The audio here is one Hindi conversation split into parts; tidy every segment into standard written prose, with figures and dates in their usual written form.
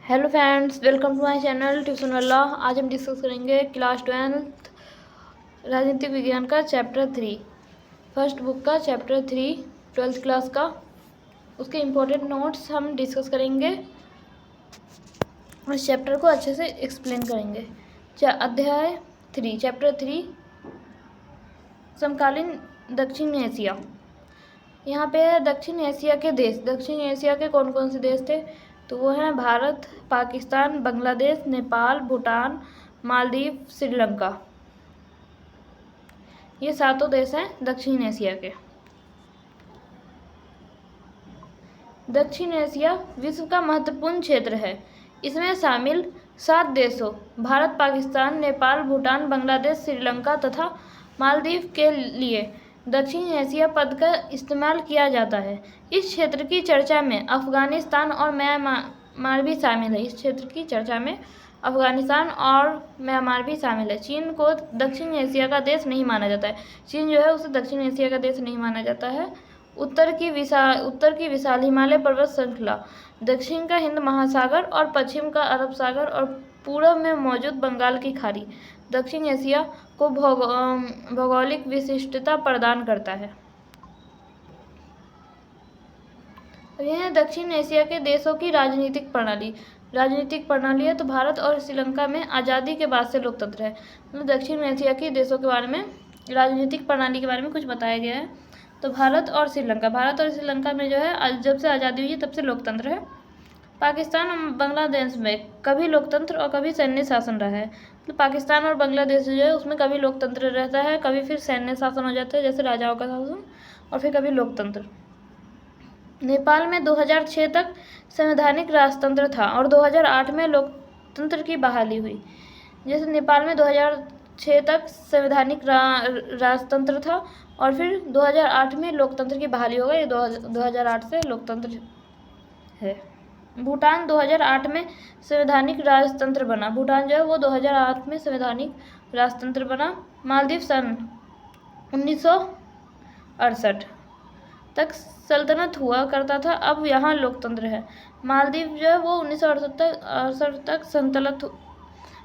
Hello friends, welcome to my channel tuition वाला। आज हम डिस्कस करेंगे क्लास 12th राजनीतिक विज्ञान का चैप्टर 3, फर्स्ट बुक का चैप्टर 3 12th क्लास का। उसके इम्पोर्टेंट नोट्स हम डिस्कस करेंगे और इस चैप्टर को अच्छे से एक्सप्लेन करेंगे। अध्याय 3 चैप्टर 3 समकालीन दक्षिण एशिया। यहाँ पे है दक्षिण एशिया के देश। दक्षिण एशिया के कौन कौन से देश थे? तो वो हैं भारत, पाकिस्तान, बांग्लादेश, नेपाल, भूटान, मालदीव, श्रीलंका। ये सातों देश हैं दक्षिण एशिया के। दक्षिण एशिया विश्व का महत्वपूर्ण क्षेत्र है। इसमें शामिल 7 देशों भारत, पाकिस्तान, नेपाल, भूटान, बांग्लादेश, श्रीलंका तथा मालदीव के लिए दक्षिण एशिया पद का इस्तेमाल किया जाता है। इस क्षेत्र की चर्चा में अफगानिस्तान और म्यांमार भी शामिल है। इस क्षेत्र की चर्चा में अफगानिस्तान और म्यांमार भी शामिल है। चीन को दक्षिण एशिया का देश नहीं माना जाता है। चीन जो है उसे दक्षिण एशिया का देश नहीं माना जाता है। उत्तर की विशाल हिमालय पर्वत श्रृंखला, दक्षिण का हिंद महासागर और पश्चिम का अरब सागर और पूर्व में मौजूद बंगाल की खाड़ी दक्षिण एशिया को भौगोलिक विशिष्टता प्रदान करता है। यह है दक्षिण एशिया के देशों की राजनीतिक प्रणाली। राजनीतिक प्रणाली है तो भारत और श्रीलंका में आज़ादी के बाद से लोकतंत्र है। मतलब दक्षिण एशिया के देशों के बारे में, राजनीतिक प्रणाली के बारे में कुछ बताया गया है। तो भारत और श्रीलंका में जो है जब से आज़ादी हुई है तब से लोकतंत्र है। पाकिस्तान और बांग्लादेश में कभी लोकतंत्र और कभी सैन्य शासन रहा है। तो पाकिस्तान और बांग्लादेश जो है उसमें कभी लोकतंत्र रहता है, कभी फिर सैन्य शासन हो जाता है जैसे राजाओं का शासन, और फिर कभी लोकतंत्र। नेपाल में 2006 तक संवैधानिक राजतंत्र था और 2008 में लोकतंत्र की बहाली हुई। जैसे नेपाल में 2006 तक संवैधानिक राजतंत्र था और फिर 2008 में लोकतंत्र की बहाली हो गई। 2008 से लोकतंत्र है। भूटान 2008 में संवैधानिक राजतंत्र बना। भूटान जो है वो 2008 में संवैधानिक राजतंत्र बना। मालदीव सन 1968 तक सल्तनत हुआ करता था, अब यहाँ लोकतंत्र है। मालदीव जो है वो 1968 तक सल्तनत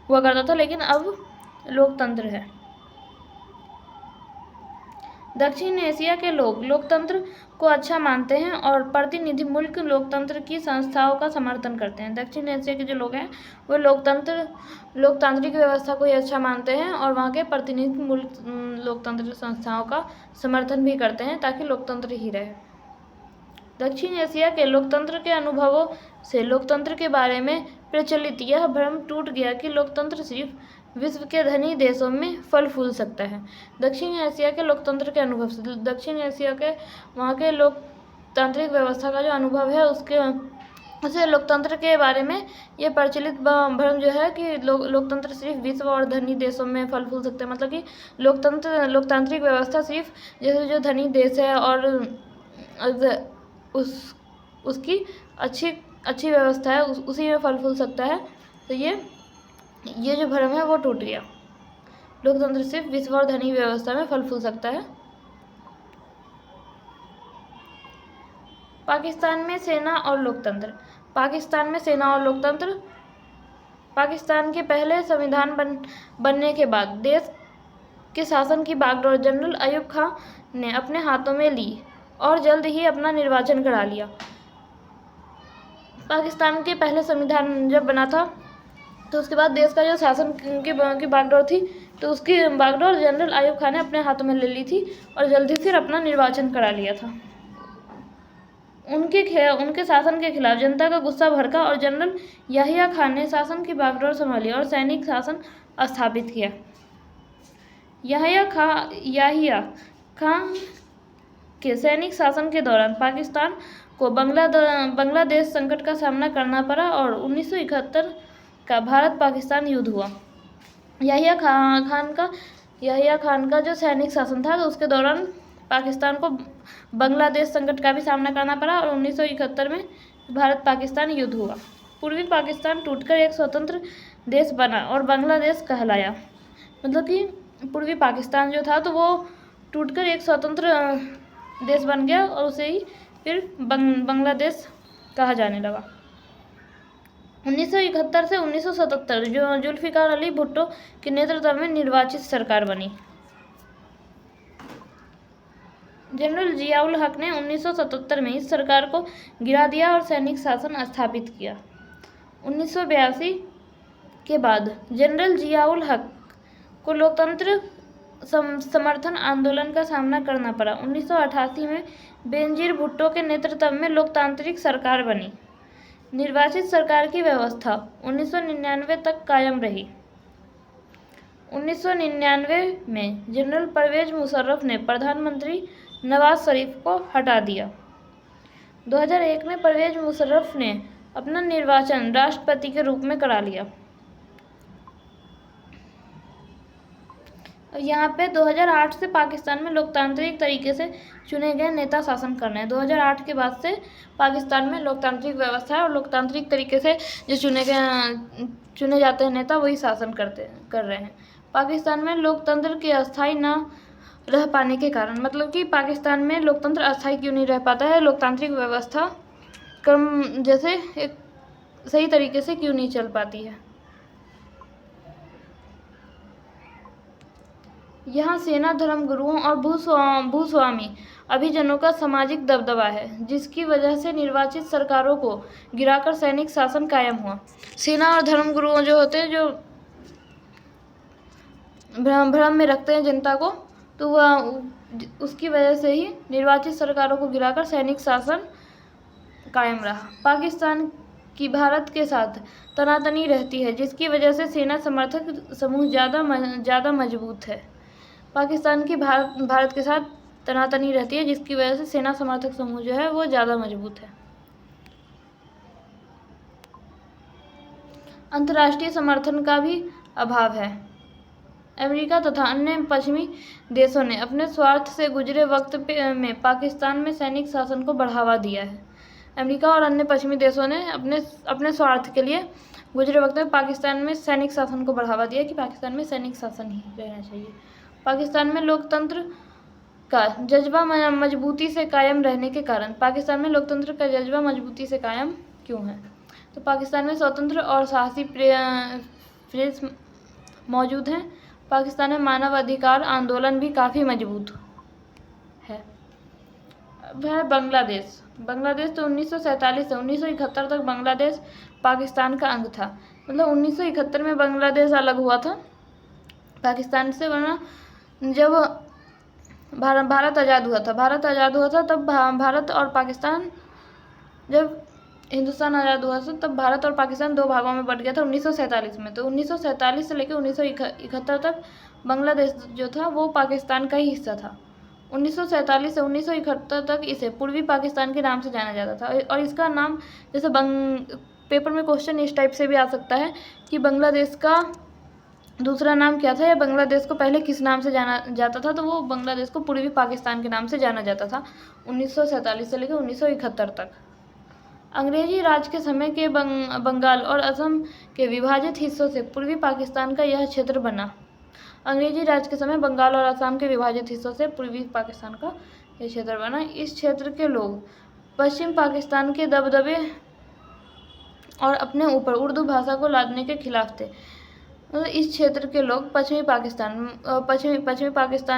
हुआ करता था लेकिन अब लोकतंत्र है। दक्षिण एशिया के लोग लोकतंत्र को अच्छा मानते हैं और प्रतिनिधि मुल्क लोकतंत्र की संस्थाओं का समर्थन करते हैं। दक्षिण एशिया के जो लोग हैं वो लोकतांत्रिक व्यवस्था को ही अच्छा मानते हैं और वहाँ के प्रतिनिधि मुल्क लोकतंत्र संस्थाओं का समर्थन भी करते हैं ताकि लोकतंत्र ही रहे। दक्षिण एशिया के लोकतंत्र के अनुभवों से लोकतंत्र के बारे में प्रचलित यह भ्रम टूट गया कि लोकतंत्र सिर्फ विश्व के धनी देशों में फल फूल सकता है। दक्षिण एशिया के लोकतंत्र के अनुभव से, दक्षिण एशिया के वहाँ के लोकतांत्रिक व्यवस्था का जो अनुभव है उसे लोकतंत्र के बारे में ये प्रचलित भ्रम जो है कि लोकतंत्र सिर्फ विश्व और धनी देशों में फल फूल सकते हैं। मतलब कि लोकतांत्रिक व्यवस्था सिर्फ जैसे जो धनी देश है और उसकी अच्छी व्यवस्था है उसी में फल फूल सकता है। तो ये जो भ्रम है वो टूट गया। लोकतंत्र सिर्फ विश्व और धनी व्यवस्था में फल फूल सकता है। पाकिस्तान में सेना और लोकतंत्र। पाकिस्तान में सेना और लोकतंत्र। पाकिस्तान के पहले संविधान बनने के बाद देश के शासन की बागडोर जनरल अयूब खां ने अपने हाथों में ली और जल्द ही अपना निर्वाचन करा लिया। पाकिस्तान के पहले संविधान जब बना था तो उसके बाद देश का जो शासन की बागडोर थी तो उसकी बागडोर जनरल अयूब खान ने अपने हाथों में ले ली थी और जल्दी फिर अपना निर्वाचन करा लिया था। उनके शासन के खिलाफ जनता का गुस्सा भड़का और जनरल याहिया खान ने शासन की बागडोर संभाली और सैनिक शासन स्थापित किया। याहिया खान के सैनिक शासन के दौरान पाकिस्तान को बांग्लादेश संकट का सामना करना पड़ा और 1971 का भारत पाकिस्तान युद्ध हुआ। याहिया खान का जो सैनिक शासन था तो उसके दौरान पाकिस्तान को बांग्लादेश संकट का भी सामना करना पड़ा और 1971 में भारत पाकिस्तान युद्ध हुआ। पूर्वी पाकिस्तान टूटकर एक स्वतंत्र देश बना और बांग्लादेश कहलाया। मतलब कि पूर्वी पाकिस्तान जो था तो वो टूटकर एक स्वतंत्र देश बन गया और उसे ही फिर बांग्लादेश कहा जाने लगा। 1971 से 1977 जो जुल्फिकार अली भुट्टो के नेतृत्व में निर्वाचित सरकार बनी। जनरल जियाउल हक ने 1977 में इस सरकार को गिरा दिया और सैनिक शासन स्थापित किया। 1982 के बाद जनरल जियाउल हक को लोकतंत्र समर्थन आंदोलन का सामना करना पड़ा। 1988 में बेनजीर भुट्टो के नेतृत्व में लोकतांत्रिक सरकार बनी। निर्वाचित सरकार की व्यवस्था 1999 तक कायम रही। 1999 में जनरल परवेज मुशर्रफ ने प्रधानमंत्री नवाज शरीफ को हटा दिया। 2001 में परवेज मुशर्रफ ने अपना निर्वाचन राष्ट्रपति के रूप में करा लिया। यहाँ पे 2008 से पाकिस्तान में लोकतांत्रिक तरीके से चुने गए नेता शासन कर रहे हैं। 2008 के बाद से पाकिस्तान में लोकतांत्रिक व्यवस्था है और लोकतांत्रिक तरीके से जो चुने जाते हैं नेता वही शासन कर रहे हैं। पाकिस्तान में लोकतंत्र के अस्थायी न रह पाने के कारण, मतलब कि पाकिस्तान में लोकतंत्र अस्थायी क्यों नहीं रह पाता है, लोकतांत्रिक व्यवस्था कम जैसे एक सही तरीके से क्यों नहीं चल पाती है। यहाँ सेना, धर्मगुरुओं और भूस्वामी अभिजनों का सामाजिक दबदबा है, जिसकी वजह से निर्वाचित सरकारों को गिराकर सैनिक शासन कायम हुआ। सेना और धर्मगुरुओं जो होते हैं, जो भ्रम में रखते हैं जनता को, तो वह उसकी वजह से ही निर्वाचित सरकारों को गिराकर सैनिक शासन कायम रहा। पाकिस्तान की भारत के साथ तनातनी रहती है, जिसकी वजह से सेना समर्थक समूह ज़्यादा मजबूत है। पाकिस्तान की भारत के साथ तनातनी रहती है, जिसकी वजह से सेना समर्थक समूह जो है वो ज़्यादा मजबूत है। अंतर्राष्ट्रीय समर्थन का भी अभाव है। अमेरिका तथा अन्य पश्चिमी देशों ने अपने स्वार्थ से गुजरे वक्त में पाकिस्तान में सैनिक शासन को बढ़ावा दिया है। अमेरिका और अन्य पश्चिमी देशों ने अपने स्वार्थ के लिए गुजरे वक्त में पाकिस्तान में सैनिक शासन को बढ़ावा दिया कि पाकिस्तान में सैनिक शासन ही रहना चाहिए। पाकिस्तान में लोकतंत्र का जज्बा मजबूती से कायम रहने के कारण, पाकिस्तान में लोकतंत्र का जज्बा मजबूती से कायम क्यों है, तो पाकिस्तान में स्वतंत्र और साहसी प्रेस मौजूद हैं। पाकिस्तान में मानव अधिकार आंदोलन भी काफ़ी मजबूत है। अब है बांग्लादेश। तो 1947 से 1971 तक बांग्लादेश पाकिस्तान का अंग था। मतलब 1971 में बांग्लादेश अलग हुआ था पाकिस्तान से, वरना जब भारत आज़ाद हुआ था तब भारत और पाकिस्तान, जब हिंदुस्तान आज़ाद हुआ था तब भारत और पाकिस्तान दो भागों में बट गया था 1947 में। तो 1947 से लेकर 1971 तक बांग्लादेश जो था वो पाकिस्तान का ही हिस्सा था। 1947 से 1971 तक इसे पूर्वी पाकिस्तान के नाम से जाना जाता था। और इसका नाम जैसे पेपर में क्वेश्चन इस टाइप से भी आ सकता है कि बांग्लादेश का दूसरा नाम क्या था, या बांग्लादेश को पहले किस नाम से जाना जाता था, तो वो बांग्लादेश को पूर्वी पाकिस्तान के नाम से जाना जाता था 1947 से लेकर 1971 तक। अंग्रेजी राज के समय के बंगाल और असम के विभाजित हिस्सों से पूर्वी पाकिस्तान का यह क्षेत्र बना। अंग्रेजी राज के समय बंगाल और असम के विभाजित हिस्सों से पूर्वी पाकिस्तान का यह क्षेत्र बना। इस क्षेत्र के लोग पश्चिम पाकिस्तान के दबदबे और अपने ऊपर उर्दू भाषा को लादने के खिलाफ थे। इस क्षेत्र के लोग पश्चिमी पाकिस्तान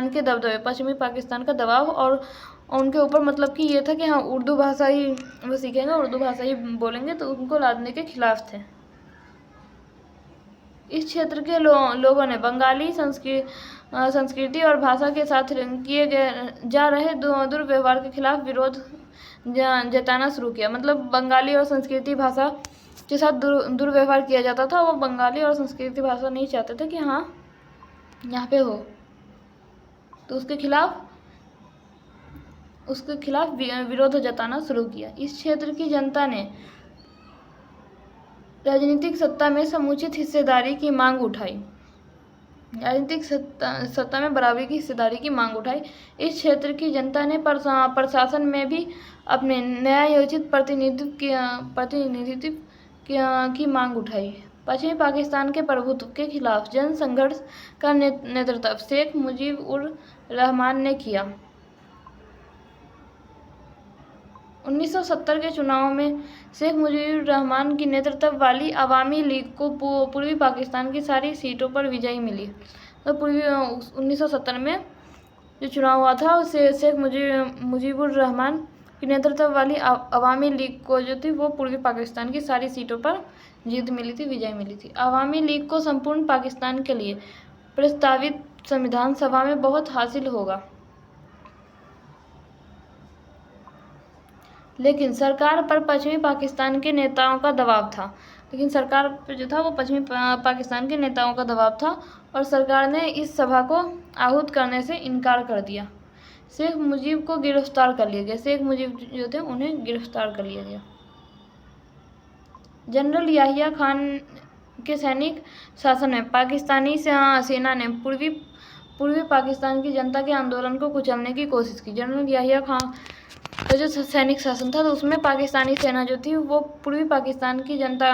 के दबदबे, पश्चिमी पाकिस्तान का दबाव और उनके ऊपर, मतलब कि ये था कि हाँ उर्दू भाषा ही वो सीखेंगे, उर्दू भाषा ही बोलेंगे, तो उनको लादने के खिलाफ थे। इस क्षेत्र के लोगों ने बंगाली संस्कृति और भाषा के साथ किए जा रहे दुर्व्यवहार के खिलाफ विरोध जताना शुरू किया। मतलब बंगाली और संस्कृति भाषा के साथ दुर्व्यवहार किया जाता था। वो बंगाली और संस्कृति भाषा नहीं चाहते थे कि हाँ यहाँ पे हो, तो उसके खिलाफ विरोध जताना शुरू किया। इस क्षेत्र की जनता ने राजनीतिक सत्ता में समुचित हिस्सेदारी की मांग उठाई। राजनीतिक सत्ता में बराबरी की हिस्सेदारी की मांग उठाई। इस क्षेत्र की जनता ने प्रशासन में भी अपने न्यायोचित प्रतिनिधित्व की मांग उठाई। पश्चिमी पाकिस्तान के प्रभुत्व के खिलाफ जन संघर्ष का नेतृत्व शेख मुजीब उर रहमान ने किया। 1970 के चुनाव में शेख मुजीबुर रहमान की नेतृत्व वाली अवामी लीग को पूर्वी पाकिस्तान की सारी सीटों पर विजय मिली। तो पूर्वी 1970 में जो चुनाव हुआ था उसे शेख मुजीबुर रहमान की नेतृत्व वाली अवामी लीग को जो थी वो पूर्वी पाकिस्तान की सारी सीटों पर जीत मिली थी, विजय मिली थी। अवामी लीग को संपूर्ण पाकिस्तान के लिए प्रस्तावित संविधान सभा में बहुत हासिल होगा, लेकिन सरकार पर पश्चिमी पाकिस्तान के नेताओं का दबाव था। लेकिन सरकार पर जो था वो पश्चिमी पाकिस्तान के नेताओं का दबाव था और सरकार ने इस सभा को आहूत करने से इनकार कर दिया। शेख मुजीब को गिरफ्तार कर लिया गया। शेख मुजीब जो थे उन्हें गिरफ्तार कर लिया गया। जनरल याहिया खान के सैनिक शासन में पाकिस्तानी सेना ने पूर्वी पाकिस्तान की जनता के आंदोलन को कुचलने की कोशिश की। जनरल याहिया खान का जो सैनिक शासन था तो उसमें पाकिस्तानी सेना जो थी वो पूर्वी पाकिस्तान की जनता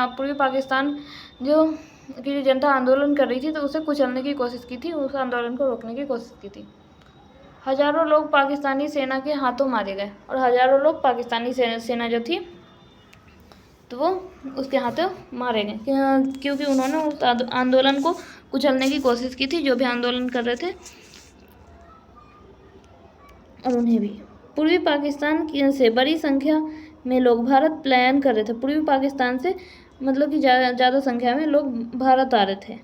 आंदोलन कर रही थी तो उसे कुचलने की कोशिश की थी, उस आंदोलन को रोकने की कोशिश की थी। हजारों लोग पाकिस्तानी सेना के हाथों मारे गए और हजारों लोग पाकिस्तानी सेना जो थी तो वो उसके हाथों मारे गए क्योंकि उन्होंने उस आंदोलन को कुचलने की कोशिश की थी, जो भी आंदोलन कर रहे थे। और उन्हें भी पूर्वी पाकिस्तान से बड़ी संख्या में लोग भारत पलायन कर रहे थे। पूर्वी पाकिस्तान से मतलब कि ज़्यादा संख्या में लोग भारत आ रहे थे।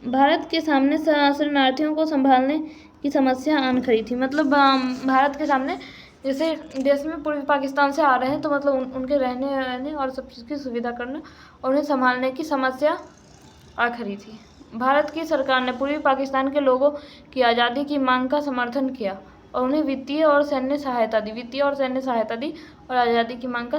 भारत के सामने शरणार्थियों को संभालने की समस्या आन खड़ी थी। मतलब भारत के सामने जैसे देश में पूर्वी पाकिस्तान से आ रहे हैं तो मतलब उनके रहने और सब चीज़ की सुविधा करने और उन्हें संभालने की समस्या आ खड़ी थी। भारत की सरकार ने पूर्वी पाकिस्तान के लोगों की आज़ादी की मांग का समर्थन किया और उन्हें वित्तीय और सैन्य सहायता दी और आज़ादी की मांग का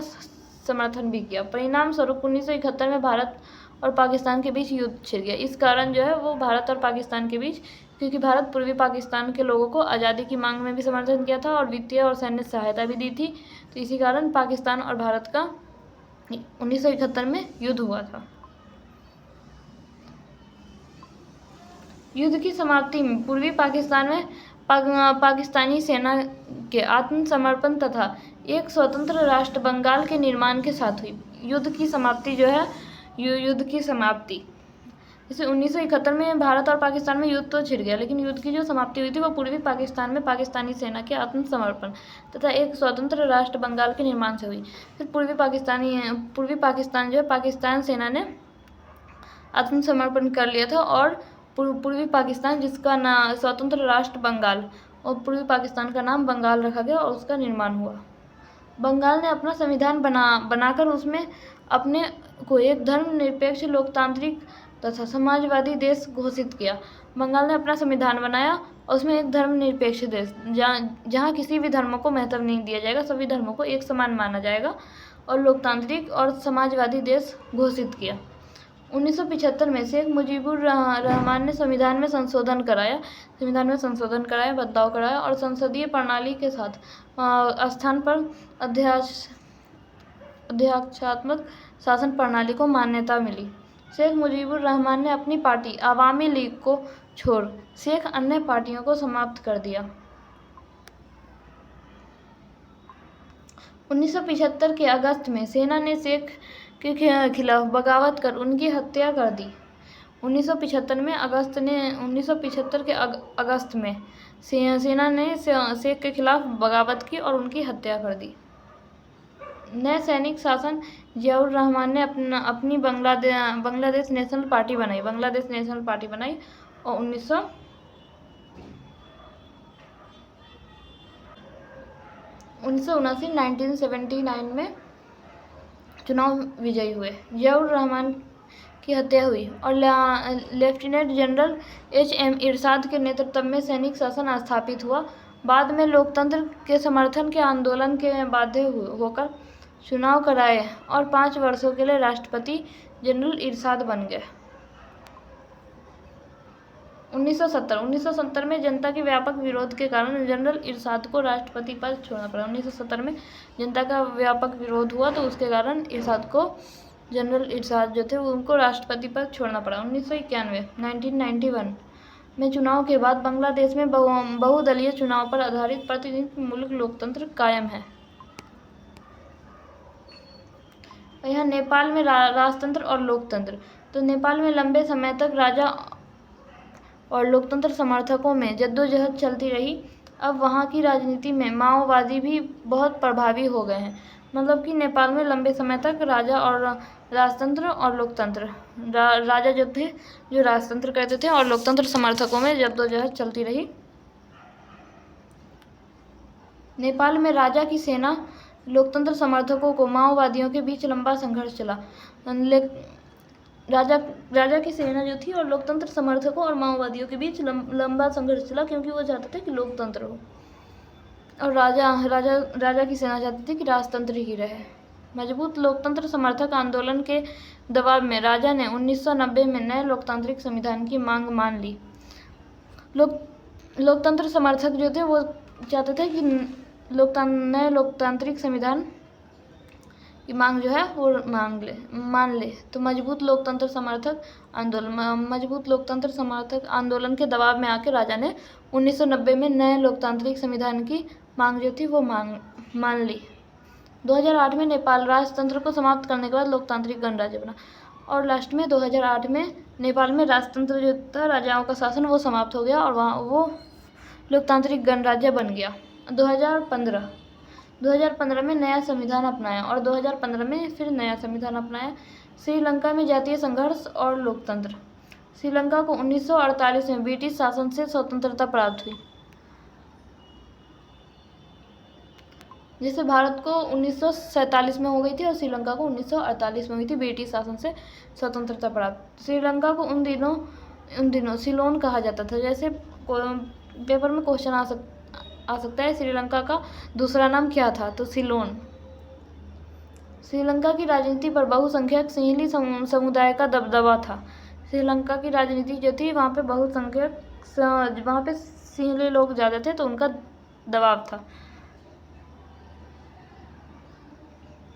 समर्थन भी किया। परिणाम स्वरूप 1971 में भारत और पाकिस्तान के बीच युद्ध छिड़ गया। इस कारण जो है वो भारत और पाकिस्तान के बीच, क्योंकि भारत पूर्वी पाकिस्तान के लोगों को आज़ादी की मांग में भी समर्थन किया था और वित्तीय और सैन्य सहायता भी दी थी, तो इसी कारण पाकिस्तान और भारत का 1971 में युद्ध हुआ था। युद्ध की समाप्ति में पूर्वी पाकिस्तान में पाकिस्तानी सेना के आत्मसमर्पण तथा एक स्वतंत्र राष्ट्र बंगाल के निर्माण के साथ हुई। युद्ध की समाप्ति जो है जैसे 1971 में भारत और पाकिस्तान में युद्ध तो छिड़ गया, लेकिन युद्ध की जो समाप्ति हुई थी वो पूर्वी पाकिस्तान में पाकिस्तानी सेना के आत्मसमर्पण तथा एक स्वतंत्र राष्ट्र बंगाल के निर्माण से हुई। फिर पूर्वी पाकिस्तान जो है पाकिस्तान सेना ने आत्मसमर्पण कर लिया था और पूर्वी पाकिस्तान जिसका नाम स्वतंत्र राष्ट्र बंगाल और पूर्वी पाकिस्तान का नाम बंगाल रखा गया और उसका निर्माण हुआ। बंगाल ने अपना संविधान बनाकर उसमें अपने को एक धर्मनिरपेक्ष, लोकतांत्रिक तथा समाजवादी देश घोषित किया। बंगाल ने अपना संविधान बनाया और उसमें एक धर्मनिरपेक्ष देश जहाँ किसी भी धर्म को महत्व नहीं दिया जाएगा, सभी धर्मों को एक समान माना जाएगा और लोकतांत्रिक और समाजवादी देश घोषित किया। 1975 में शेख मुजीबुर रहमान ने संविधान में संशोधन कराया, बदलाव कराया और संसदीय प्रणाली के साथ स्थान पर अध्यक्षात्मक शासन प्रणाली को मान्यता मिली। शेख मुजीबुर रहमान ने अपनी पार्टी अवामी लीग को छोड़ शेख अन्य पार्टियों को समाप्त कर दिया। 1975 के अगस्त में सेना ने शेख के खिलाफ बगावत कर उनकी हत्या कर दी। 1975 के अगस्त में सेना ने शेख के खिलाफ बगावत की और उनकी हत्या कर दी। नए सैनिक शासन जियाउर रहमान ने अपनी बांग्लादेश नेशनल पार्टी बनाई और 1979 में चुनाव विजयी हुए। जियाउर रहमान की हत्या हुई और लेफ्टिनेंट जनरल HM इरशाद के नेतृत्व में सैनिक शासन स्थापित हुआ। बाद में लोकतंत्र के समर्थन के आंदोलन के बाध्य होकर चुनाव कराए और 5 वर्षों के लिए राष्ट्रपति जनरल इरशाद बन गए। 1970 में जनता के व्यापक विरोध के कारण जनरल इरशाद को राष्ट्रपति पद छोड़ना पड़ा। 1970 में जनता का व्यापक विरोध हुआ तो उसके कारण जनरल इरशाद जो थे उनको राष्ट्रपति पद छोड़ना पड़ा। 1991 में चुनाव के बाद बांग्लादेश में बहुदलीय चुनाव पर आधारित प्रतिनिधि मुल्क लोकतंत्र कायम है। यह नेपाल में राजतंत्र और लोकतंत्र। तो नेपाल में लंबे समय तक राजा और लोकतंत्र समर्थकों में जद्दोजहद चलती रही। अब वहाँ की राजनीति में माओवादी भी बहुत प्रभावी हो गए हैं। मतलब कि नेपाल में लंबे समय तक राजा और राजतंत्र और लोकतंत्र राजा जो थे जो राजतंत्र कहते थे और लोकतंत्र समर्थकों में जद्दोजहद चलती रही। नेपाल में राजा की सेना लोकतंत्र समर्थकों को माओवादियों के बीच लंबा संघर्ष चला। राजा की सेना जो थी और लोकतंत्र समर्थकों और माओवादियों के बीच लंबा संघर्ष चला, क्योंकि वो चाहते थे कि लोकतंत्र हो और राजा की सेना चाहती थी कि राजतंत्र ही रहे। मजबूत लोकतंत्र समर्थक आंदोलन के दबाव में राजा ने 1990 में नए लोकतांत्रिक संविधान की मांग मान ली। लोकतंत्र समर्थक जो थे वो चाहते थे कि नए लोकतांत्रिक संविधान की मांग जो है वो मान ले। तो मजबूत लोकतंत्र समर्थक आंदोलन के दबाव में आकर राजा ने 1990 में नए लोकतांत्रिक संविधान की मांग जो थी वो मान ली। 2008 में नेपाल राजतंत्र को समाप्त करने के बाद लोकतांत्रिक गणराज्य बना और लास्ट में 2008 में नेपाल में राजतंत्र जो था, राजाओं का शासन, वो समाप्त हो गया और वहाँ वो लोकतांत्रिक गणराज्य बन गया। 2015 में नया संविधान अपनाया और 2015 में फिर नया संविधान अपनाया। श्रीलंका में जातीय संघर्ष और लोकतंत्र। श्रीलंका को 1948 में ब्रिटिश शासन से स्वतंत्रता प्राप्त हुई। जैसे भारत को 1947 में हो गई थी और श्रीलंका को 1948 में हुई थी ब्रिटिश शासन से स्वतंत्रता प्राप्त। श्रीलंका को उन दिनों सिलोन कहा जाता था। जैसे पेपर में क्वेश्चन आ सकता है श्रीलंका का दूसरा नाम क्या था, तो सिलोन। श्रीलंका की राजनीति पर बहुसंख्यक सिंहली समुदाय का दबदबा था। श्रीलंका की राजनीति जो थी वहाँ पे वहाँ पे सिंहली लोग ज़्यादा थे तो उनका दबाव था।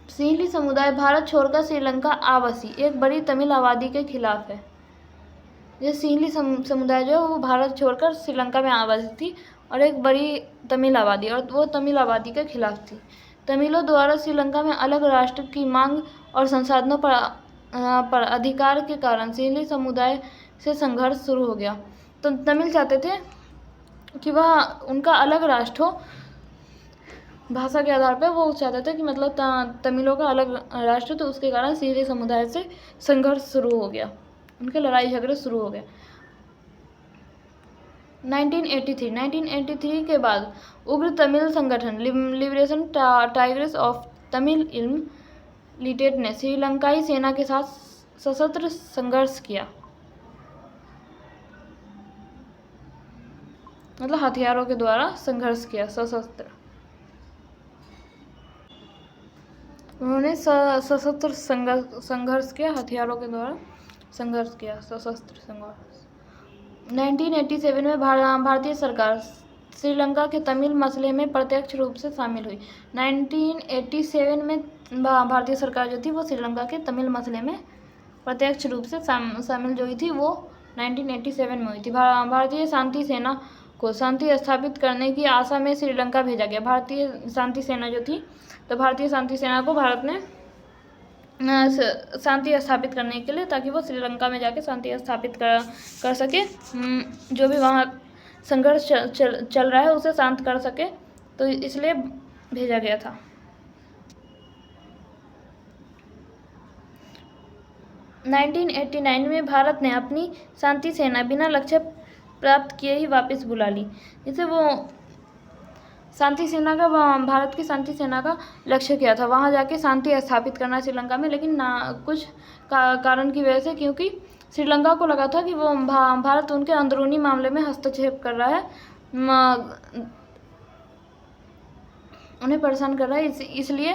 सिंहली समुदाय भारत छोड़कर श्रीलंका आ बसी एक बड़ी तमिल आबादी के खिलाफ है। ये सिंहली समुदाय जो है वो भारत छोड़कर श्रीलंका में आ बसी थी और एक बड़ी तमिल आबादी, और वो तमिल आबादी के खिलाफ थी। तमिलों द्वारा श्रीलंका में अलग राष्ट्र की मांग और संसाधनों पर अधिकार के कारण सिंहली समुदाय से संघर्ष शुरू हो गया। तो तमिल चाहते थे कि वह उनका अलग राष्ट्र हो, भाषा के आधार पर वो चाहते थे कि मतलब तमिलों का अलग राष्ट्र, तो उसके कारण सिंहली समुदाय से संघर्ष शुरू हो गया, उनके लड़ाई झगड़े शुरू हो गए। 1983 के बाद उग्र तमिल संगठन लिबरेशन टाइगर्स ऑफ तमिल इल्म लिमिटेड ने श्रीलंकाई सेना के साथ सशस्त्र संघर्ष किया, मतलब हथियारों के द्वारा संघर्ष किया, सशस्त्र। उन्होंने सशस्त्र संघर्ष किया, हथियारों के द्वारा संघर्ष किया, सशस्त्र संघर्ष। 1987 में भारतीय सरकार श्रीलंका के तमिल मसले में प्रत्यक्ष रूप से शामिल हुई। 1987 में भारतीय सरकार जो थी वो श्रीलंका के तमिल मसले में प्रत्यक्ष रूप से शामिल जो हुई थी वो 1987 में हुई थी। भारतीय शांति सेना को शांति स्थापित करने की आशा में श्रीलंका भेजा गया। भारतीय शांति सेना जो थी, तो भारतीय शांति सेना को भारत ने शांति स्थापित करने के लिए, ताकि वो श्रीलंका में जाके शांति स्थापित कर सके, जो भी वहाँ संघर्ष चल रहा है उसे शांत कर सके, तो इसलिए भेजा गया था। नाइनटीन 1989 में भारत ने अपनी शांति सेना बिना लक्ष्य प्राप्त किए ही वापस बुला ली। जैसे वो शांति सेना का, भारत की शांति सेना का लक्ष्य क्या था, वहाँ जाके शांति स्थापित करना श्रीलंका में, लेकिन कुछ कारण की वजह से, क्योंकि श्रीलंका को लगा था कि वो भारत उनके अंदरूनी मामले में हस्तक्षेप कर रहा है, उन्हें परेशान कर रहा है, इसलिए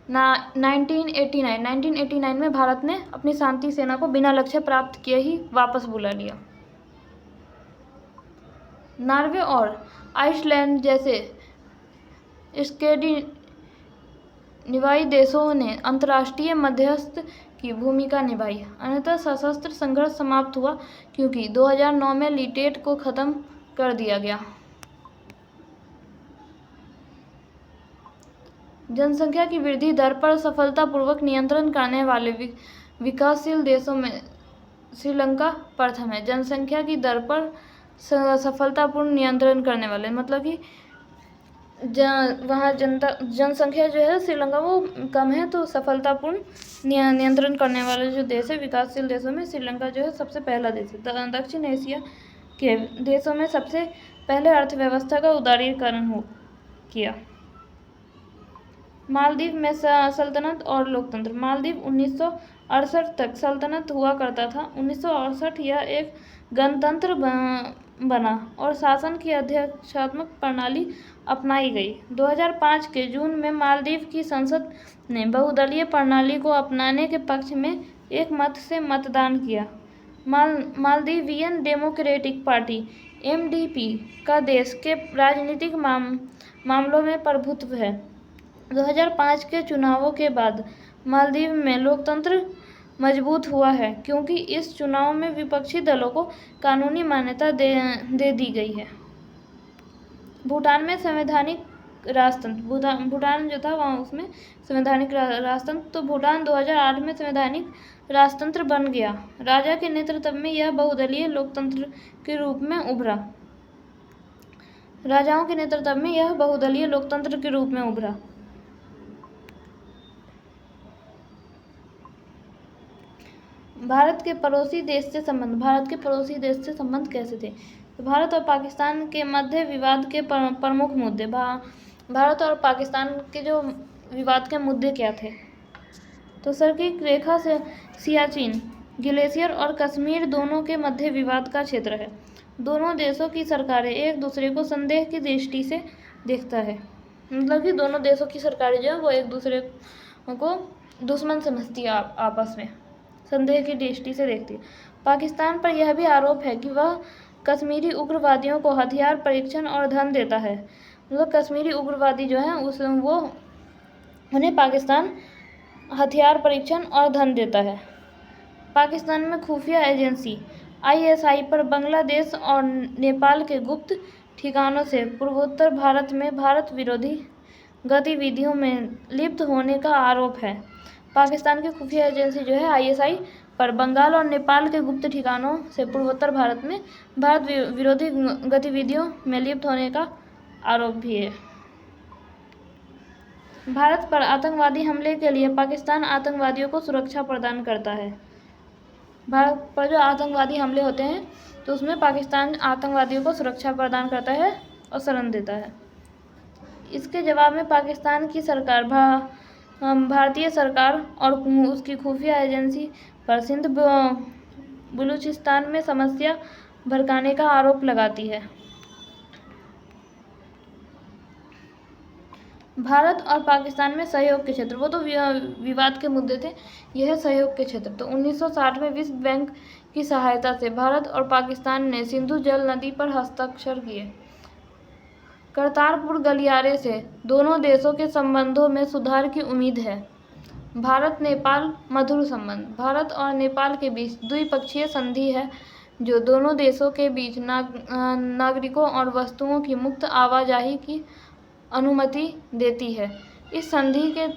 1989 में भारत ने अपनी शांति सेना को बिना लक्ष्य प्राप्त किए ही वापस बुला लिया। नॉर्वे और आइसलैंड जैसे स्कैंडिनेवियाई देशों ने अंतर्राष्ट्रीय मध्यस्थ की भूमिका निभाई। अन्यथा सशस्त्र संघर्ष समाप्त हुआ क्योंकि 2009 में लिटेट को ख़त्म कर दिया गया। जनसंख्या की वृद्धि दर पर सफलतापूर्वक नियंत्रण करने वाले विकासशील देशों में श्रीलंका प्रथम है। जनसंख्या की दर पर सफलतापूर्ण नियंत्रण करने वाले मतलब कि वहाँ जनसंख्या जो है श्रीलंका वो कम है, तो सफलतापूर्ण नियंत्रण करने वाले जो देश है विकासशील देशों में श्रीलंका जो है सबसे पहला देश है। दक्षिण एशिया के देशों में सबसे पहले अर्थव्यवस्था का उदारीकरण किया। मालदीव में सल्तनत और लोकतंत्र। मालदीव 1968 तक सल्तनत हुआ करता था। 1968 यह एक गणतंत्र बना और शासन की अध्यक्षात्मक प्रणाली अपनाई गई। 2005 के जून में मालदीव की संसद ने बहुदलीय प्रणाली को अपनाने के पक्ष में एक मत से मतदान किया। मालदीवियन डेमोक्रेटिक पार्टी (MDP) का देश के राजनीतिक मामलों में प्रभुत्व है। 2005 के चुनावों के बाद मालदीव में लोकतंत्र मजबूत हुआ है, क्योंकि इस चुनाव में विपक्षी दलों को कानूनी मान्यता दे दी गई है। भूटान में संवैधानिक राजतंत्र। भूटान जो था वहाँ उसमें संवैधानिक राजतंत्र, तो भूटान 2008 में संवैधानिक राजतंत्र बन गया। राजा के नेतृत्व में यह बहुदलीय लोकतंत्र के रूप में उभरा। राजाओं के नेतृत्व में यह बहुदलीय लोकतंत्र के रूप में उभरा। भारत के पड़ोसी देश से संबंध। भारत के पड़ोसी देश से संबंध कैसे थे? तो भारत और पाकिस्तान के मध्य विवाद के प्रमुख मुद्दे। भारत और पाकिस्तान के जो विवाद के मुद्दे क्या थे? तो सर्किक रेखा से सियाचिन ग्लेशियर और कश्मीर दोनों के मध्य विवाद का क्षेत्र है। दोनों देशों की सरकारें एक दूसरे को संदेह की दृष्टि से देखता है, मतलब कि दोनों देशों की सरकारें जो है वो एक दूसरे को दुश्मन समझती है, आपस में संदेह की दृष्टि से देखती है। पाकिस्तान पर यह भी आरोप है कि वह कश्मीरी उग्रवादियों को हथियार, परीक्षण और धन देता है। मतलब कश्मीरी उग्रवादी जो है उन्हें पाकिस्तान हथियार, परीक्षण और धन देता है। पाकिस्तान में खुफिया एजेंसी ISI पर बांग्लादेश और नेपाल के गुप्त ठिकानों से पूर्वोत्तर भारत में भारत विरोधी गतिविधियों में लिप्त होने का आरोप है। पाकिस्तान की खुफिया एजेंसी जो है ISI पर बंगाल और नेपाल के गुप्त ठिकानों से पूर्वोत्तर भारत में भारत विरोधी गतिविधियों में लिप्त होने का आरोप भी है। भारत पर आतंकवादी हमले के लिए पाकिस्तान आतंकवादियों को सुरक्षा प्रदान करता है। भारत पर जो आतंकवादी हमले होते हैं तो उसमें पाकिस्तान आतंकवादियों को सुरक्षा प्रदान करता है और शरण देता है। इसके जवाब में पाकिस्तान की सरकार भारतीय सरकार और उसकी खुफिया एजेंसी पर सिंध बलूचिस्तान में समस्या भड़काने का आरोप लगाती है। भारत और पाकिस्तान में सहयोग के क्षेत्र, वो तो विवाद के मुद्दे थे, यह सहयोग के क्षेत्र। तो 1960 में विश्व बैंक की सहायता से भारत और पाकिस्तान ने सिंधु जल नदी पर हस्ताक्षर किए। करतारपुर गलियारे से दोनों देशों के संबंधों में सुधार की उम्मीद है। भारत नेपाल मधुर संबंध। भारत और नेपाल के बीच द्विपक्षीय संधि है जो दोनों देशों के बीच नागरिकों और वस्तुओं की मुक्त आवाजाही की अनुमति देती है। इस संधि के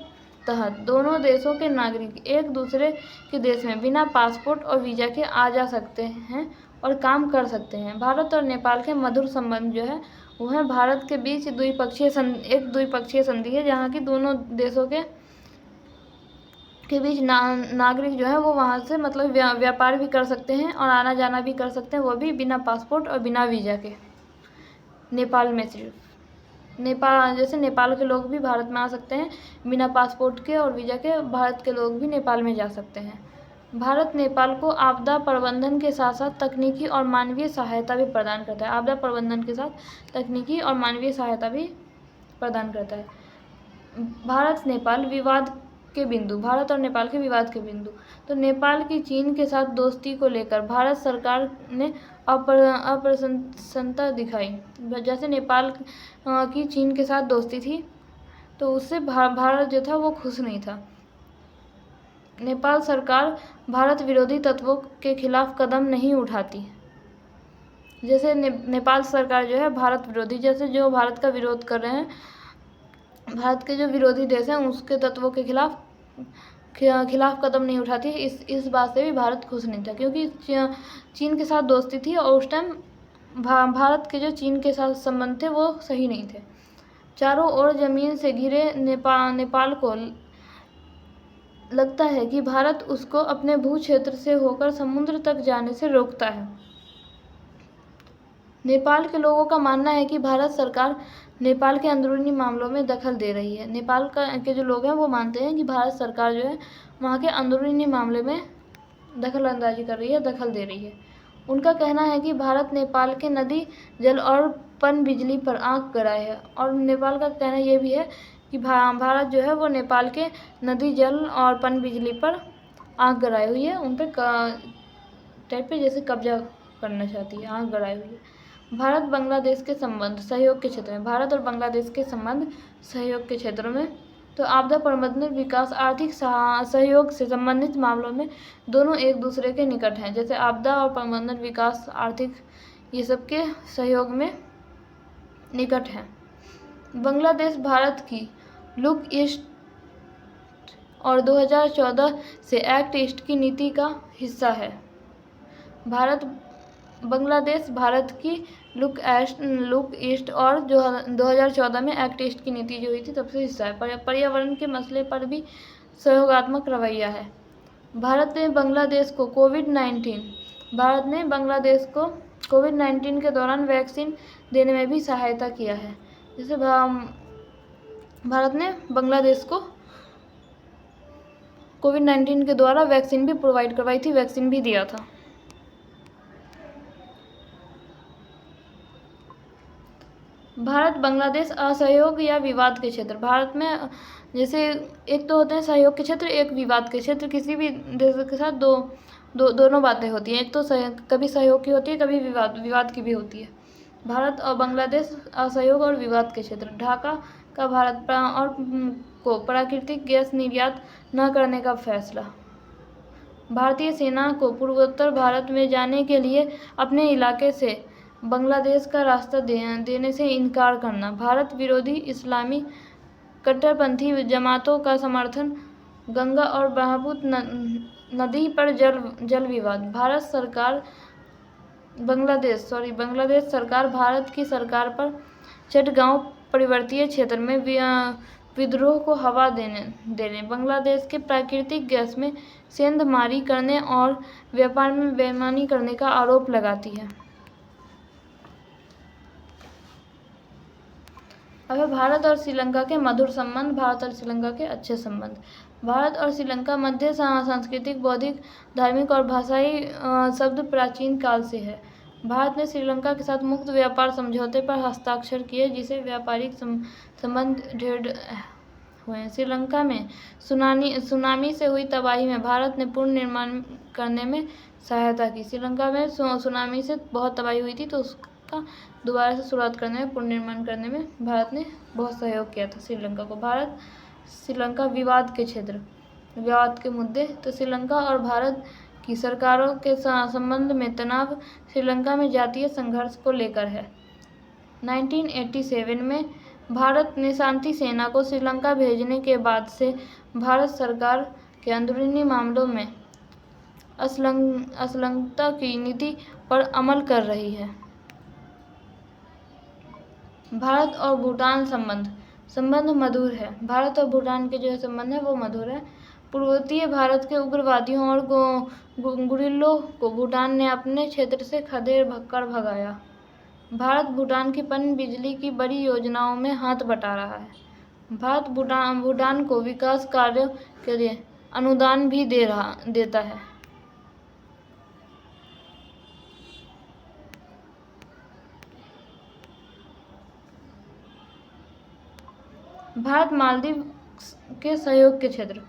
तहत दोनों देशों के नागरिक एक दूसरे के देश में बिना पासपोर्ट और वीज़ा के आ जा सकते हैं और काम कर सकते हैं। भारत और नेपाल के मधुर संबंध जो है वो है भारत के बीच एक द्विपक्षीय संधि है जहाँ की दोनों देशों के बीच नागरिक जो है वो वहाँ से मतलब व्यापार भी कर सकते हैं और आना जाना भी कर सकते हैं, वो भी बिना पासपोर्ट और बिना वीज़ा के। नेपाल में सिर्फ जैसे नेपाल के लोग भी भारत में आ सकते हैं बिना पासपोर्ट के और वीज़ा के, भारत के लोग भी नेपाल में जा सकते हैं। भारत नेपाल को आपदा प्रबंधन के साथ साथ तकनीकी और मानवीय सहायता भी प्रदान करता है। आपदा प्रबंधन के साथ तकनीकी और मानवीय सहायता भी प्रदान करता है। भारत नेपाल विवाद के बिंदु। भारत और नेपाल के विवाद के बिंदु। तो नेपाल की चीन के साथ दोस्ती को लेकर भारत सरकार ने अप्रसन्नता दिखाई। जैसे नेपाल की चीन के साथ दोस्ती थी तो उससे भारत जो था वो खुश नहीं था। नेपाल सरकार भारत विरोधी तत्वों के खिलाफ कदम नहीं उठाती। जैसे नेपाल सरकार जो है भारत विरोधी, जैसे जो भारत का विरोध कर रहे हैं भारत के जो विरोधी देश हैं उसके तत्वों के खिलाफ कदम नहीं उठाती। इस बात से भी भारत खुश नहीं था, क्योंकि चीन के साथ दोस्ती थी और उस टाइम भारत के जो चीन के साथ संबंध थे वो सही नहीं थे। चारों ओर जमीन से घिरे नेपाल को लगता है कि भारत उसको अपने भू क्षेत्र से होकर समुद्र तक जाने से रोकता है। नेपाल के लोगों का मानना है कि भारत सरकार नेपाल के अंदरूनी मामलों में दखल दे रही है। नेपाल के जो लोग हैं वो मानते हैं कि भारत सरकार जो है वहाँ के अंदरूनी मामले में दखल अंदाजी कर रही है, दखल दे रही है। उनका कहना है कि भारत नेपाल के नदी, जल और पन बिजली पर आंख गड़ाए है। और नेपाल का कहना ये भी है कि भारत जो है वो नेपाल के नदी, जल और पन बिजली पर आंख गड़ाई हुई है, उन पर टाइप पे जैसे कब्जा करना चाहती है, आंख गड़ाई हुई है। भारत बांग्लादेश के संबंध सहयोग के क्षेत्र में, भारत और बांग्लादेश के संबंध सहयोग के क्षेत्रों में तो आपदा प्रबंधन, विकास, आर्थिक सहयोग से संबंधित मामलों में दोनों एक दूसरे के निकट हैं। जैसे आपदा और प्रबंधन, विकास, आर्थिक, ये सब के सहयोग में निकट हैं। बांग्लादेश भारत की लुक ईस्ट और 2014 से एक्ट ईस्ट की नीति का हिस्सा है। बांग्लादेश भारत की लुक ईस्ट और जो 2014 में एक्ट ईस्ट की नीति जो हुई थी तब से हिस्सा है। पर्यावरण के मसले पर भी सहयोगात्मक रवैया है। भारत ने बांग्लादेश को कोविड-19 के दौरान वैक्सीन देने में भी सहायता किया है। जैसे भारत ने बांग्लादेश को कोविड-19 के द्वारा वैक्सीन भी प्रोवाइड करवाई थी, वैक्सीन भी दिया था। भारत बांग्लादेश असहयोग या विवाद के क्षेत्र। भारत में जैसे एक तो होते हैं सहयोग के क्षेत्र, एक विवाद के क्षेत्र। किसी भी देश के साथ दोनों बातें होती हैं, एक तो कभी सहयोग की होती है, कभी विवाद की भी होती है। भारत और बांग्लादेश असहयोग और विवाद के क्षेत्र। ढाका का भारत को प्राकृतिक गैस निर्यात न करने का फैसला। भारतीय सेना को पूर्वोत्तर भारत में जाने के लिए अपने इलाके से बांग्लादेश का रास्ता देने से इनकार करना। भारत विरोधी इस्लामी कट्टरपंथी जमातों का समर्थन। गंगा और ब्रह्मपुत्र नदी पर जल विवाद। बांग्लादेश सरकार भारत की सरकार पर चटगांव पर्वतीय क्षेत्र में विद्रोह को हवा देने, बांग्लादेश के प्राकृतिक गैस में सेंधमारी करने और व्यापार में बेईमानी करने का आरोप लगाती है। अब भारत और श्रीलंका के मधुर संबंध, भारत और श्रीलंका के अच्छे संबंध। भारत और श्रीलंका मध्य सांस्कृतिक, बौद्धिक, धार्मिक और भाषाई शब्द प्राचीन काल से है। भारत ने श्रीलंका के साथ मुक्त व्यापार समझौते पर हस्ताक्षर किए, जिसे व्यापारिक संबंध दृढ़ हुए। श्रीलंका में सुनामी से हुई तबाही में भारत ने पुनर्निर्माण करने में सहायता की। श्रीलंका में सुनामी से बहुत तबाही हुई थी, तो उसका दोबारा से शुरुआत करने में, पुनर्निर्माण करने में भारत ने बहुत सहयोग किया था श्रीलंका को। भारत श्रीलंका विवाद के क्षेत्र, विवाद के मुद्दे। तो श्रीलंका और भारत की सरकारों के संबंध में तनाव श्रीलंका में जातीय संघर्ष को लेकर है। 1987 में भारत ने शांति सेना को श्रीलंका भेजने के बाद से भारत सरकार के अंदरूनी मामलों में असंलग्नता की नीति पर अमल कर रही है। भारत और भूटान संबंध मधुर है। भारत और भूटान के जो संबंध है वो मधुर है। पूर्वोत्तर भारत के उग्रवादियों और गुरिल्लों को भूटान ने अपने क्षेत्र से खदेड़ कर भगाया। भारत भूटान की पन बिजली की बड़ी योजनाओं में हाथ बटा रहा है। भारत भूटान को विकास कार्यों के लिए अनुदान भी देता है। भारत मालदीव के सहयोग के क्षेत्र।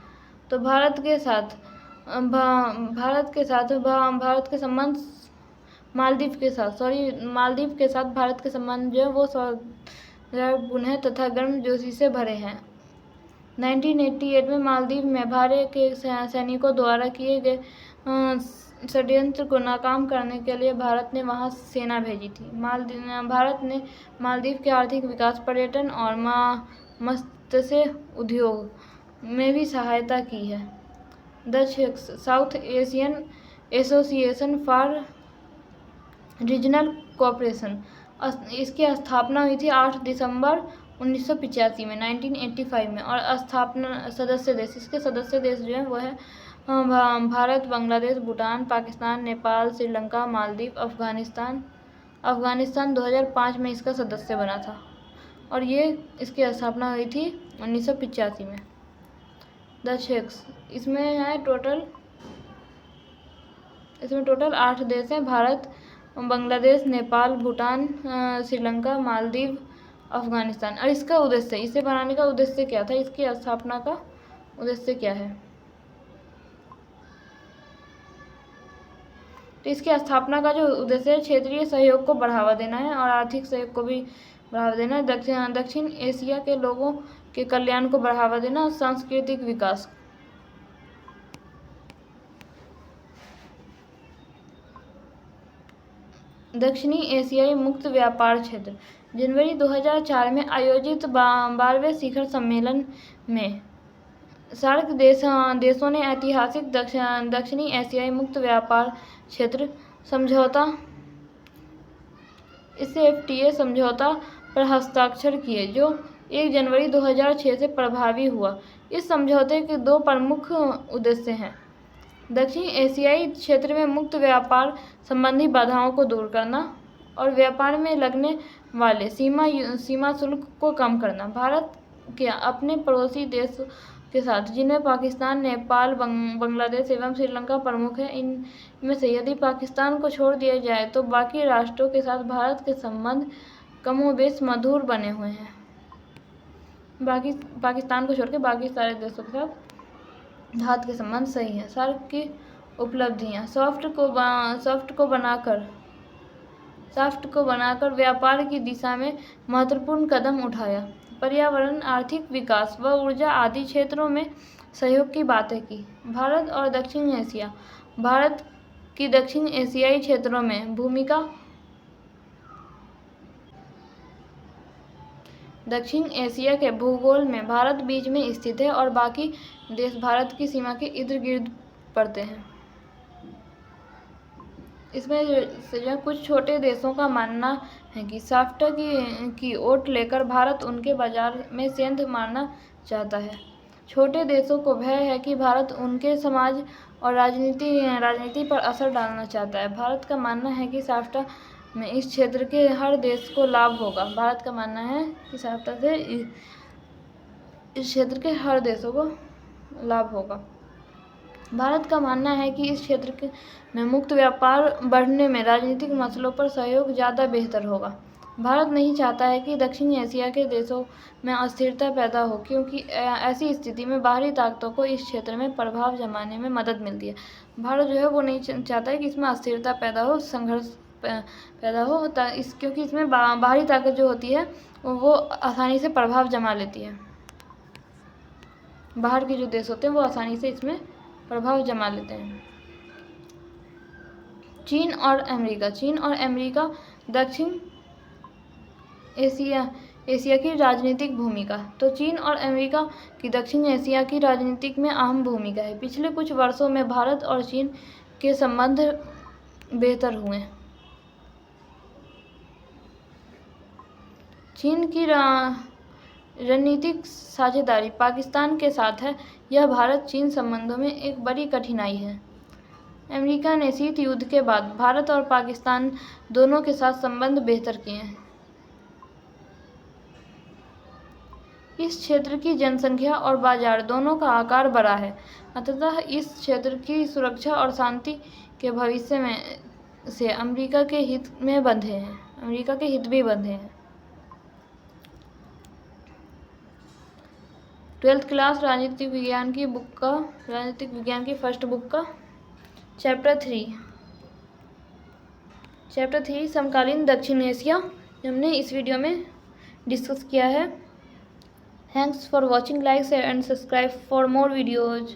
तो भारत के साथ संबंध मालदीव के साथ भारत के संबंध जो है वो सौहार्दपूर्ण है तथा गर्मजोशी से भरे हैं। 1988 में मालदीव में भारत के सैनिकों द्वारा किए गए षड्यंत्र को नाकाम करने के लिए भारत ने वहां सेना भेजी थी। भारत ने मालदीव के आर्थिक विकास, पर्यटन और से उद्योग में भी सहायता की है। The south Asian association for regional cooperation, इसकी स्थापना हुई थी 8 दिसंबर 1985 में 1985 में। और स्थापना सदस्य देश, इसके सदस्य देश जो हैं वो है भारत, बांग्लादेश, भूटान, पाकिस्तान, नेपाल, श्रीलंका, मालदीव, अफ़गानिस्तान 2005 में इसका सदस्य बना था। और ये इसकी स्थापना हुई थी 1985 में। द शेक्स, इसमें टोटल 8 देश हैं, भारत, बांग्लादेश, नेपाल, भूटान, श्रीलंका, मालदीव, अफ़गानिस्तान। और इसका उद्देश्य, इसे बनाने का उद्देश्य क्या था, इसकी स्थापना का उद्देश्य क्या है? तो इसकी स्थापना का जो उद्देश्य है क्षेत्रीय सहयोग को बढ़ावा देना है और आर्थिक सहयोग को भी बढ़ावा देना है, दक्षिण एशिया के लोगों के कल्याण को बढ़ावा देना और सांस्कृतिक विकास। दक्षिणी एशियाई मुक्त व्यापार क्षेत्र, जनवरी 2004 में आयोजित 12वें शिखर सम्मेलन में सार्क देशों ने ऐतिहासिक दक्षिणी एशियाई मुक्त व्यापार क्षेत्र समझौता, इससे FTA समझौता पर हस्ताक्षर किए, जो 1 जनवरी 2006 से प्रभावी हुआ। इस समझौते के 2 प्रमुख उद्देश्य हैं: दक्षिण एशियाई क्षेत्र में मुक्त व्यापार संबंधी बाधाओं को दूर करना और व्यापार में लगने वाले सीमा शुल्क को कम करना। भारत के अपने पड़ोसी देशों के साथ, जिनमें पाकिस्तान, नेपाल, बांग्लादेश एवं श्रीलंका प्रमुख हैं, इनमें से यदि पाकिस्तान को छोड़ दिया जाए तो बाकी राष्ट्रों के साथ भारत के संबंध कमोबेश मधुर बने हुए हैं। पाकिस्तान को छोड़ के बाकी सारे देशों के साथ भारत के संबंध सही हैं। सार्क की उपलब्धियां: सॉफ्ट को बनाकर व्यापार की दिशा में महत्वपूर्ण कदम उठाया, पर्यावरण, आर्थिक विकास व ऊर्जा आदि क्षेत्रों में सहयोग की बातें की। भारत और दक्षिण एशिया, भारत की दक्षिण एशियाई क्षेत्रों में भूमिका, दक्षिण एशिया के भूगोल में भारत बीच में स्थित है और बाकी देश भारत की सीमा के इर्द गिर्द पड़ते हैं। इसमें से कुछ छोटे देशों का मानना है कि साफ्टा की ओट लेकर भारत उनके बाजार में सेंध मारना चाहता है। छोटे देशों को भय है कि भारत उनके समाज और राजनीति पर असर डालना चाहता है। भारत का मानना है कि साफ्टा में इस क्षेत्र के हर देश को लाभ होगा। भारत का मानना है कि साफ्टा से इस क्षेत्र के हर देशों को लाभ होगा। भारत का मानना है कि इस क्षेत्र में मुक्त व्यापार बढ़ने में राजनीतिक मसलों पर सहयोग ज़्यादा बेहतर होगा। भारत नहीं चाहता है कि दक्षिण एशिया के देशों में अस्थिरता पैदा हो, क्योंकि ऐसी स्थिति में बाहरी ताकतों को इस क्षेत्र में प्रभाव जमाने में मदद मिलती है। भारत जो है वो नहीं चाहता है कि इसमें अस्थिरता पैदा हो, संघर्ष पैदा हो, क्योंकि इसमें बाहरी ताकत जो होती है वो आसानी से प्रभाव जमा लेती है। बाहर के जो देश होते हैं वो आसानी से इसमें प्रभाव जमा लेते हैं। चीन और अमेरिका दक्षिण एशिया की राजनीतिक भूमिका। तो चीन और अमेरिका की दक्षिण एशिया की राजनीतिक में अहम भूमिका है। पिछले कुछ वर्षों में भारत और चीन के संबंध बेहतर हुए। चीन की रणनीतिक साझेदारी पाकिस्तान के साथ है। यह भारत चीन संबंधों में एक बड़ी कठिनाई है। अमेरिका ने शीत युद्ध के बाद भारत और पाकिस्तान दोनों के साथ संबंध बेहतर किए हैं। इस क्षेत्र की जनसंख्या और बाजार दोनों का आकार बड़ा है, अतः इस क्षेत्र की सुरक्षा और शांति के भविष्य में से अमेरिका के हित भी बंधे हैं। 12th क्लास राजनीतिक विज्ञान की फर्स्ट बुक का चैप्टर 3 समकालीन दक्षिण एशिया हमने इस वीडियो में डिस्कस किया है। Thanks for watching, like share and subscribe for more videos.